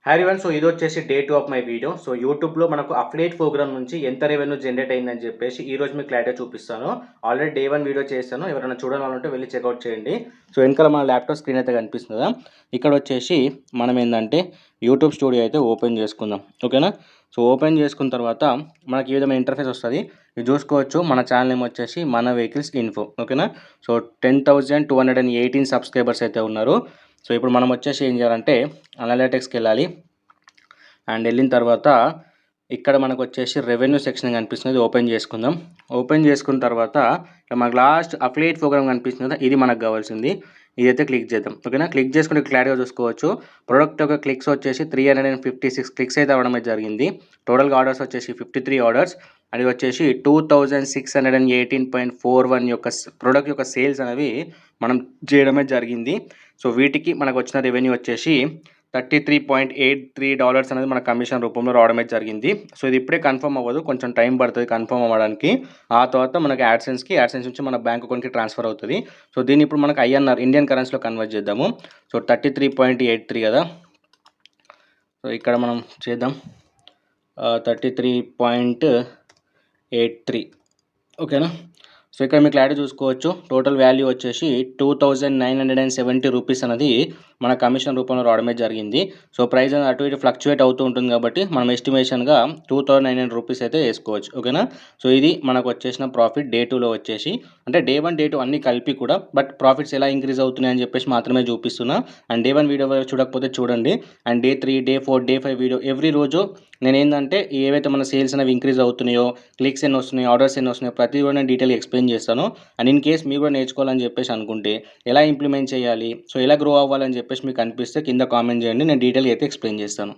Hi everyone. So ఇది వచ్చేసి day 2 of my video. So యూట్యూబ్‌లో మనకు అఫిలియేట్ ప్రోగ్రామ్ నుంచి ఎంత రెవెన్యూ జనరేట్ అయిందని చెప్పేసి ఈరోజు మీకు క్లారిటీగా చూపిస్తాను. ఆల్రెడీ డే 1 వీడియో చేశాను. ఎవరైనా చూడాలనుంటే వెళ్లి చెక్‌ఔట్ చేయండి. సో వెనకాల మన ల్యాప్‌టాప్ స్క్రీన్ అయితే కనిపిస్తుంది కదా. ఇక్కడ వచ్చేసి మనం ఏందంటే యూట్యూబ్ స్టూడియో అయితే ఓపెన్ చేసుకుందాం. ఓకేనా. సో ఓపెన్ చేసుకున్న తర్వాత మనకి ఈ విధమైన ఇంటర్ఫేస్ వస్తుంది. ఇది చూసుకోవచ్చు. మన ఛానల్ నేమ్ వచ్చేసి మన వెహికల్స్ ఇన్ఫో. ఓకేనా. సో 10,218 సబ్స్క్రైబర్స్ అయితే ఉన్నారు. సో ఇప్పుడు మనం వచ్చేసి ఏం చేయాలంటే అనలిటిక్స్కి వెళ్ళాలి. అండ్ వెళ్ళిన తర్వాత ఇక్కడ మనకు వచ్చేసి రెవెన్యూ సెక్షన్ కనిపిస్తుంది. ఓపెన్ చేసుకుందాం. ఓపెన్ చేసుకున్న తర్వాత మనకు లాస్ట్ అఫిలియేట్ ప్రోగ్రామ్ కనిపిస్తుంది కదా, ఇది మనకు కావాల్సింది. ఇదైతే క్లిక్ చేద్దాం. ఓకేనా. క్లిక్ చేసుకుంటే క్లారిటీగా చూసుకోవచ్చు. ప్రొడక్ట్ యొక్క క్లిక్స్ వచ్చేసి 356 క్లిక్స్ అయితే అవ్వడమే జరిగింది. టోటల్గా ఆర్డర్స్ వచ్చేసి 53 ఆర్డర్స్. అది వచ్చేసి 2618.41 యొక్క ప్రొడక్ట్ యొక్క సేల్స్ అనేవి మనం చేయడమే జరిగింది. సో వీటికి మనకు వచ్చిన రెవెన్యూ వచ్చేసి $33.83 అనేది మన కమిషన్ రూపంలో రావడమే జరిగింది. సో ఇది ఇప్పుడే కన్ఫర్మ్ అవ్వదు, కొంచెం టైం పడుతుంది కన్ఫర్మ్ అవ్వడానికి. ఆ తర్వాత మనకి యాడ్సెన్స్ నుంచి మన బ్యాంక్ అకౌంట్కి ట్రాన్స్ఫర్ అవుతుంది. సో దీన్ని ఇప్పుడు మనకు INR ఇండియన్ కరెన్సీలో కన్వర్ట్ చేద్దాము. సో 33.83 కదా. సో ఇక్కడ మనం చేద్దాం 33.83. ఓకేనా. సో ఇక్కడ మీకు క్లారిటీ చూసుకోవచ్చు. టోటల్ వాల్యూ వచ్చేసి 2,970 రూపీస్ అనేది మన కమిషన్ రూపంలో రావడమే జరిగింది. సో ప్రైస్ అటు ఇటు ఫ్లక్చువేట్ అవుతూ ఉంటుంది కాబట్టి మనం ఎస్టిమేషన్గా 2,900 రూపీస్ అయితే వేసుకోవచ్చు. ఓకేనా. సో ఇది మనకు వచ్చేసిన ప్రాఫిట్ డే 2లో వచ్చేసి, అంటే డే 1 డే 2 అన్నీ కలిపి కూడా, బట్ ప్రాఫిట్స్ ఎలా ఇంక్రీజ్ అవుతున్నాయని చెప్పేసి మాత్రమే చూపిస్తున్నా. అండ్ డే 1 వీడియో చూడకపోతే చూడండి. And day 3 day 4 day 5 video every రోజు నేను ఏంటంటే ఏవైతే మన సేల్స్ అనేవి ఇంక్రీజ్ అవుతున్నాయో, క్లిక్స్ ఎన్ని వస్తున్నాయో, ఆర్డర్స్ ఎన్ని వస్తున్నాయో ప్రతి కూడా నేను డీటెయిల్గా ఎక్స్ప్లెయిన్ చేస్తాను. అండ్ ఇన్ కేస్ మీరు కూడా నేర్చుకోవాలని చెప్పేసి అనుకుంటే ఎలా ఇంప్లిమెంట్ చేయాలి, సో ఎలా గ్రో అవ్వాలని చెప్పేసి మీకు అనిపిస్తే కింద కామెంట్ చేయండి. నేను డీటెయిల్గా అయితే ఎక్స్ప్లెయిన్ చేస్తాను.